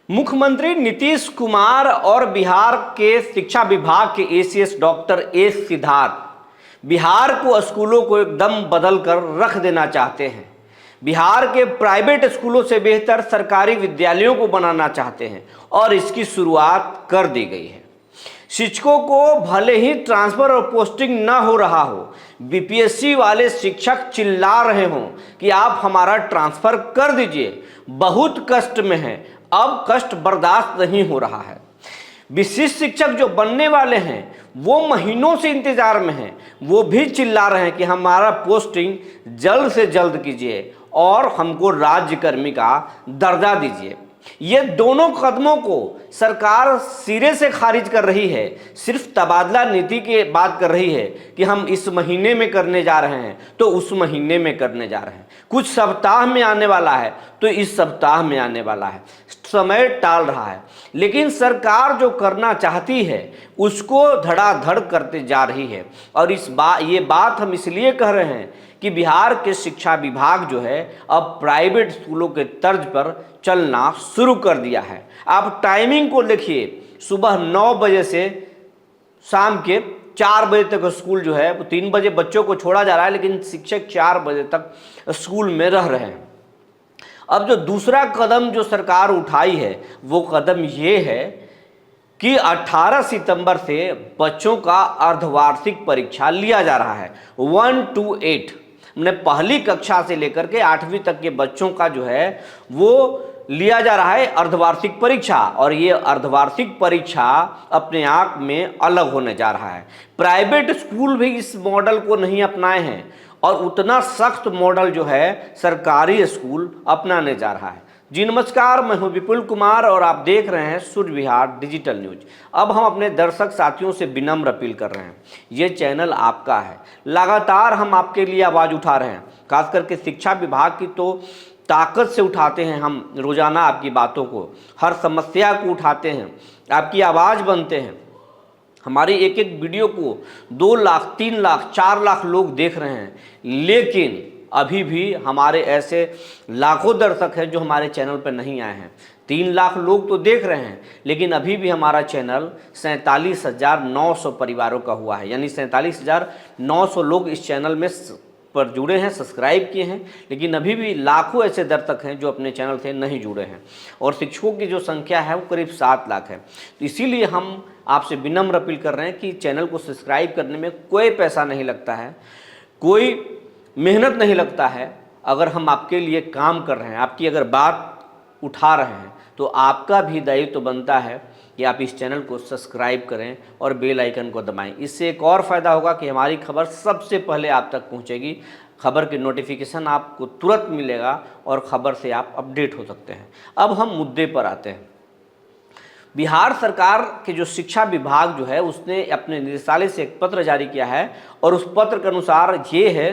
मुख्यमंत्री नीतीश कुमार और बिहार के शिक्षा विभाग के ACS doctor S Siddharth Bihar को स्कूलों को एकदम बदल कर रख देना चाहते हैं। बिहार के प्राइवेट स्कूलों से बेहतर सरकारी विद्यालयों को बनाना चाहते हैं और इसकी शुरुआत कर दी गई है। शिक्षकों को भले ही ट्रांसफर और पोस्टिंग ना हो रहा हो, बीपीएससी वाले शिक्षक चिल्ला रहे हों कि आप हमारा ट्रांसफर कर दीजिए, बहुत कष्ट में हैं, अब कष्ट बर्दाश्त नहीं हो रहा है। विशिष्ट शिक्षक जो बनने वाले हैं वो महीनों से इंतजार में हैं, वो भी चिल्ला रहे हैं कि हमारा पोस्टिंग जल्द से जल्द कीजिए और हमको राज्यकर्मी का दर्जा दीजिए। ये दोनों कदमों को सरकार सिरे से खारिज कर रही है। सिर्फ तबादला नीति की बात कर रही है कि हम इस महीने में करने जा रहे हैं तो उस महीने में करने जा रहे हैं, कुछ सप्ताह में आने वाला है तो इस सप्ताह में आने वाला है, समय टाल रहा है। लेकिन सरकार जो करना चाहती है उसको धड़ाधड़ करते जा रही है। और ये बात हम इसलिए कह रहे हैं कि बिहार के शिक्षा विभाग जो है अब प्राइवेट स्कूलों के तर्ज पर चलना शुरू कर दिया है। आप टाइमिंग को देखिए, सुबह 9 बजे से शाम के 4 बजे तक स्कूल जो है, 3 बजे बच्चों को छोड़ा जा रहा है लेकिन शिक्षक 4 बजे तक स्कूल में रह रहे हैं। अब जो दूसरा कदम जो सरकार उठाई है वो कदम ये है कि 18 सितंबर से बच्चों का अर्धवार्षिक परीक्षा लिया जा रहा है। 1 to 8 मैंने पहली कक्षा से लेकर के 8वीं तक के बच्चों का जो है वो लिया जा रहा है अर्धवार्षिक परीक्षा। और ये अर्धवार्षिक परीक्षा अपने आप में अलग होने जा रहा है। प्राइवेट स्कूल भी इस मॉडल को नहीं अपनाए हैं और उतना सख्त मॉडल जो है सरकारी स्कूल अपनाने जा रहा है। जी नमस्कार, मैं हूं विपुल कुमार और आप देख रहे हैं सूर्य विहार डिजिटल न्यूज। अब हम अपने दर्शक साथियों से विनम्र अपील कर रहे हैं, ये चैनल आपका है, लगातार हम आपके लिए आवाज़ उठा रहे हैं। खास करके शिक्षा विभाग की तो ताकत से उठाते हैं हम रोजाना आपकी बातों को, हर समस्या को उठाते हैं, आपकी आवाज़ बनते हैं। हमारी एक एक वीडियो को 2 लाख 3 लाख 4 लाख लोग देख रहे हैं, लेकिन अभी भी हमारे ऐसे लाखों दर्शक हैं जो हमारे चैनल पर नहीं आए हैं। 3 लाख लोग तो देख रहे हैं लेकिन अभी भी हमारा चैनल 47,900 परिवारों का हुआ है, यानी 47,900 लोग इस चैनल में पर जुड़े हैं, सब्सक्राइब किए हैं, लेकिन अभी भी लाखों ऐसे दर्शक हैं जो अपने चैनल से नहीं जुड़े हैं। और शिक्षकों की जो संख्या है वो करीब 7 लाख है। तो इसीलिए हम आपसे विनम्र अपील कर रहे हैं कि चैनल को सब्सक्राइब करने में कोई पैसा नहीं लगता है, कोई मेहनत नहीं लगता है। अगर हम आपके लिए काम कर रहे हैं, आपकी अगर बात उठा रहे हैं तो आपका भी दायित्व तो बनता है कि आप इस चैनल को सब्सक्राइब करें और बेल आइकन को दबाएं। इससे एक और फ़ायदा होगा कि हमारी खबर सबसे पहले आप तक पहुंचेगी, खबर की नोटिफिकेशन आपको तुरंत मिलेगा और ख़बर से आप अपडेट हो सकते हैं। अब हम मुद्दे पर आते हैं। बिहार सरकार के जो शिक्षा विभाग जो है उसने अपने निदेशालय से एक पत्र जारी किया है और उस पत्र के अनुसार ये है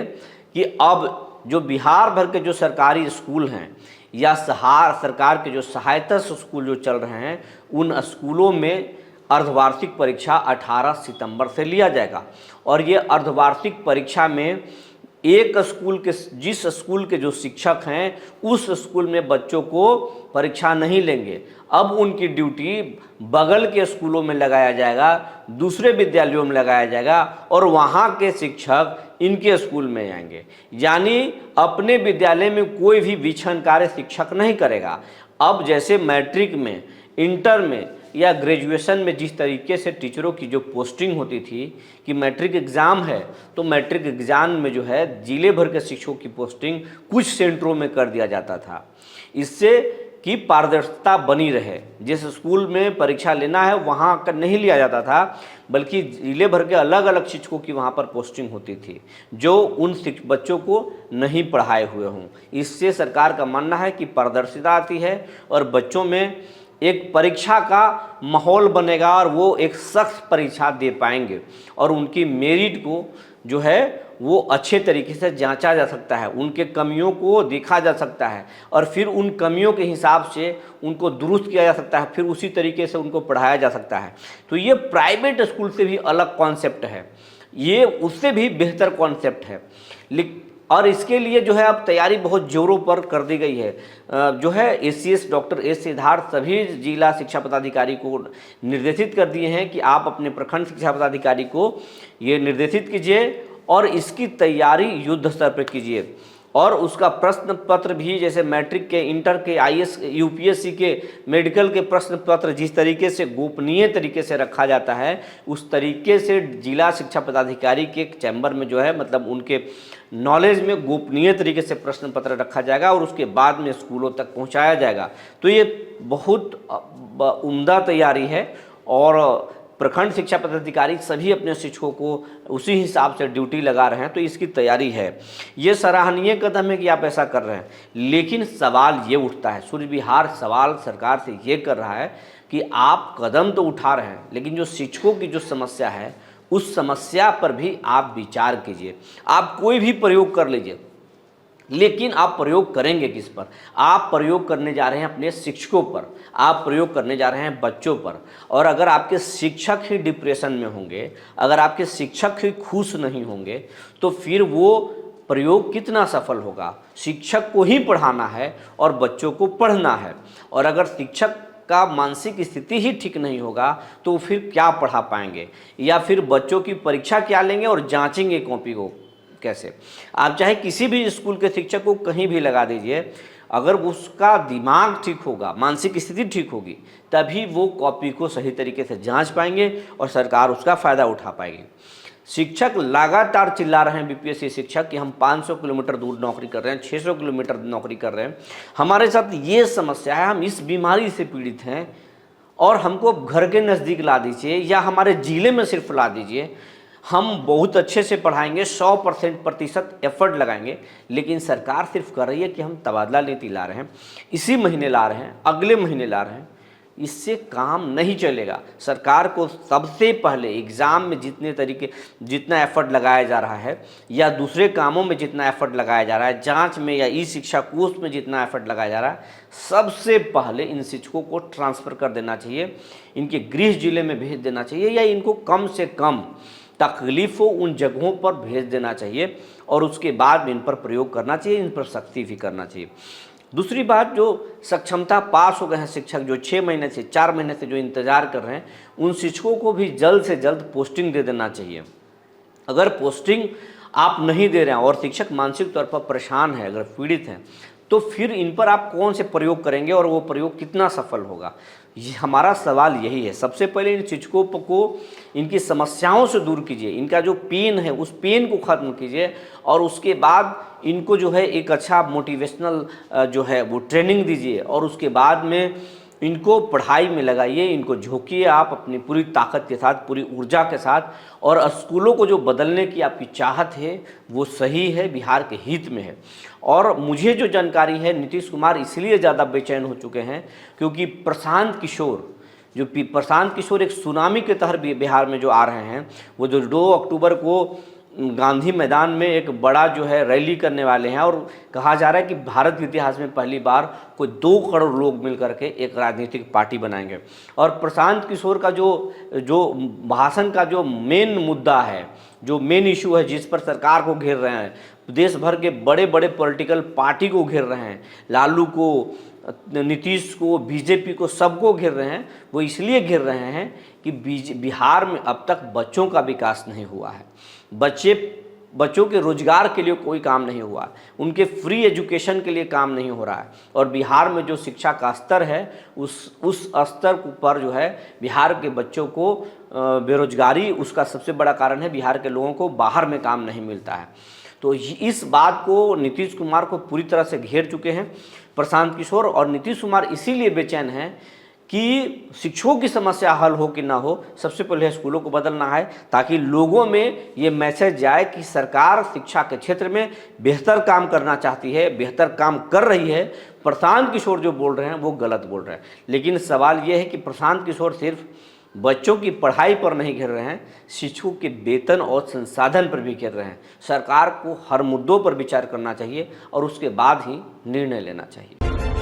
कि अब जो बिहार भर के जो सरकारी स्कूल हैं या सरकार के जो सहायता स्कूल जो चल रहे हैं उन स्कूलों में अर्धवार्षिक परीक्षा 18 सितंबर से लिया जाएगा। और ये अर्धवार्षिक परीक्षा में एक स्कूल के जिस स्कूल के जो शिक्षक हैं उस स्कूल में बच्चों को परीक्षा नहीं लेंगे, अब उनकी ड्यूटी बगल के स्कूलों में लगाया जाएगा, दूसरे विद्यालयों में लगाया जाएगा और वहाँ के शिक्षक इनके स्कूल में आएंगे। यानी अपने विद्यालय में कोई भी वीक्षण कार्य शिक्षक नहीं करेगा। अब जैसे मैट्रिक में, इंटर में या ग्रेजुएशन में जिस तरीके से टीचरों की जो पोस्टिंग होती थी कि मैट्रिक एग्ज़ाम है तो मैट्रिक एग्ज़ाम में जो है जिले भर के शिक्षकों की पोस्टिंग कुछ सेंटरों में कर दिया जाता था, इससे कि पारदर्शिता बनी रहे। जिस स्कूल में परीक्षा लेना है वहाँ का नहीं लिया जाता था, बल्कि जिले भर के अलग अलग शिक्षकों की वहाँ पर पोस्टिंग होती थी जो उन बच्चों को नहीं पढ़ाए हुए हों। इससे सरकार का मानना है कि पारदर्शिता आती है और बच्चों में एक परीक्षा का माहौल बनेगा और वो एक सख्त परीक्षा दे पाएंगे और उनकी मेरिट को जो है वो अच्छे तरीके से जांचा जा सकता है, उनके कमियों को देखा जा सकता है और फिर उन कमियों के हिसाब से उनको दुरुस्त किया जा सकता है, फिर उसी तरीके से उनको पढ़ाया जा सकता है। तो ये प्राइवेट स्कूल से भी अलग कॉन्सेप्ट है, ये उससे भी बेहतर कॉन्सेप्ट है। और इसके लिए जो है अब तैयारी बहुत जोरों पर कर दी गई है। जो है एसीएस डॉक्टर एस सिद्धार्थ सभी जिला शिक्षा पदाधिकारी को निर्देशित कर दिए हैं कि आप अपने प्रखंड शिक्षा पदाधिकारी को ये निर्देशित कीजिए और इसकी तैयारी युद्ध स्तर पर कीजिए। और उसका प्रश्न पत्र भी जैसे मैट्रिक के, इंटर के, आईएएस, यूपीएससी के, मेडिकल के प्रश्न पत्र जिस तरीके से गोपनीय तरीके से रखा जाता है, उस तरीके से जिला शिक्षा पदाधिकारी के चैम्बर में जो है मतलब उनके नॉलेज में गोपनीय तरीके से प्रश्न पत्र रखा जाएगा और उसके बाद में स्कूलों तक पहुंचाया जाएगा। तो ये बहुत उम्दा तैयारी है और प्रखंड शिक्षा पदाधिकारी सभी अपने शिक्षकों को उसी हिसाब से ड्यूटी लगा रहे हैं। तो इसकी तैयारी है, ये सराहनीय कदम है कि आप ऐसा कर रहे हैं। लेकिन सवाल ये उठता है, सूर्य विहार सवाल सरकार से ये कर रहा है कि आप कदम तो उठा रहे हैं, लेकिन जो शिक्षकों की जो समस्या है उस समस्या पर भी आप विचार कीजिए। आप कोई भी प्रयोग कर लीजिए, लेकिन आप प्रयोग करेंगे किस पर? आप प्रयोग करने जा रहे हैं अपने शिक्षकों पर, आप प्रयोग करने जा रहे हैं बच्चों पर। और अगर आपके शिक्षक ही डिप्रेशन में होंगे, अगर आपके शिक्षक ही खुश नहीं होंगे, तो फिर वो प्रयोग कितना सफल होगा? शिक्षक को ही पढ़ाना है और बच्चों को पढ़ना है, और अगर शिक्षक का मानसिक स्थिति ही ठीक नहीं होगा तो फिर क्या पढ़ा पाएंगे? या फिर बच्चों की परीक्षा क्या लेंगे और जांचेंगे कॉपी को कैसे? आप चाहे किसी भी स्कूल के शिक्षक को कहीं भी लगा दीजिए, अगर उसका दिमाग ठीक होगा, मानसिक स्थिति ठीक होगी, तभी वो कॉपी को सही तरीके से जांच पाएंगे और सरकार उसका फ़ायदा उठा पाएगी। शिक्षक लगातार चिल्ला रहे हैं, बीपीएससी शिक्षक, कि हम 500 किलोमीटर दूर नौकरी कर रहे हैं, 600 किलोमीटर नौकरी कर रहे हैं, हमारे साथ ये समस्या है, हम इस बीमारी से पीड़ित हैं और हमको घर के नज़दीक ला दीजिए या हमारे ज़िले में सिर्फ ला दीजिए, हम बहुत अच्छे से पढ़ाएंगे, 100% एफर्ट लगाएंगे। लेकिन सरकार सिर्फ कर रही है कि हम तबादला नीति ला रहे हैं, इसी महीने ला रहे हैं, अगले महीने ला रहे हैं। इससे काम नहीं चलेगा। सरकार को सबसे पहले एग्ज़ाम में जितना एफर्ट लगाया जा रहा है, या दूसरे कामों में जितना एफर्ट लगाया जा रहा है, जांच में या ई शिक्षा कोर्स में जितना एफर्ट लगाया जा रहा है, सबसे पहले इन शिक्षकों को ट्रांसफ़र कर देना चाहिए, इनके गृह जिले में भेज देना चाहिए, या इनको कम से कम तकलीफ हो उन जगहों पर भेज देना चाहिए और उसके बाद इन पर प्रयोग करना चाहिए, इन पर सख्ती भी करना चाहिए। दूसरी बात, जो सक्षमता पास हो गए हैं शिक्षक, जो 6 महीने से 4 महीने से जो इंतज़ार कर रहे हैं, उन शिक्षकों को भी जल्द से जल्द पोस्टिंग दे देना चाहिए। अगर पोस्टिंग आप नहीं दे रहे हैं और शिक्षक मानसिक तौर पर परेशान है, अगर पीड़ित हैं, तो फिर इन पर आप कौन से प्रयोग करेंगे और वो प्रयोग कितना सफल होगा? ये हमारा सवाल यही है। सबसे पहले इन शिक्षकों को इनकी समस्याओं से दूर कीजिए, इनका जो पेन है उस पेन को ख़त्म कीजिए, और उसके बाद इनको जो है एक अच्छा मोटिवेशनल जो है वो ट्रेनिंग दीजिए, और उसके बाद में इनको पढ़ाई में लगाइए, इनको झोंकिए आप अपनी पूरी ताकत के साथ, पूरी ऊर्जा के साथ। और स्कूलों को जो बदलने की आपकी चाहत है वो सही है, बिहार के हित में है। और मुझे जो जानकारी है, नीतीश कुमार इसलिए ज़्यादा बेचैन हो चुके हैं क्योंकि प्रशांत किशोर एक सुनामी के तहत बिहार में जो आ रहे हैं, वो जो 2 अक्टूबर को गांधी मैदान में एक बड़ा जो है रैली करने वाले हैं, और कहा जा रहा है कि भारत के इतिहास में पहली बार कोई 2 करोड़ लोग मिलकर के एक राजनीतिक पार्टी बनाएंगे। और प्रशांत किशोर का जो भाषण का जो मेन मुद्दा है, जो मेन इशू है, जिस पर सरकार को घेर रहे हैं, देश भर के बड़े बड़े पॉलिटिकल पार्टी को घेर रहे हैं, लालू को, नीतीश को, बीजेपी को, सबको घेर रहे हैं, वो इसलिए घेर रहे हैं कि बिहार में अब तक बच्चों का विकास नहीं हुआ है, बच्चों के रोजगार के लिए कोई काम नहीं हुआ, उनके फ्री एजुकेशन के लिए काम नहीं हो रहा है। और बिहार में जो शिक्षा का स्तर है उस स्तर पर जो है बिहार के बच्चों को बेरोजगारी, उसका सबसे बड़ा कारण है बिहार के लोगों को बाहर में काम नहीं मिलता है। तो इस बात को नीतीश कुमार को पूरी तरह से घेर चुके हैं प्रशांत किशोर, और नीतीश कुमार इसीलिए बेचैन हैं कि शिक्षकों की समस्या हल हो कि ना हो, सबसे पहले स्कूलों को बदलना है, ताकि लोगों में ये मैसेज जाए कि सरकार शिक्षा के क्षेत्र में बेहतर काम करना चाहती है, बेहतर काम कर रही है। प्रशांत किशोर जो बोल रहे हैं वो गलत बोल रहे हैं। लेकिन सवाल ये है कि प्रशांत किशोर सिर्फ बच्चों की पढ़ाई पर नहीं घेर रहे हैं, शिक्षकों के वेतन और संसाधन पर भी घेर रहे हैं। सरकार को हर मुद्दों पर विचार करना चाहिए और उसके बाद ही निर्णय लेना चाहिए।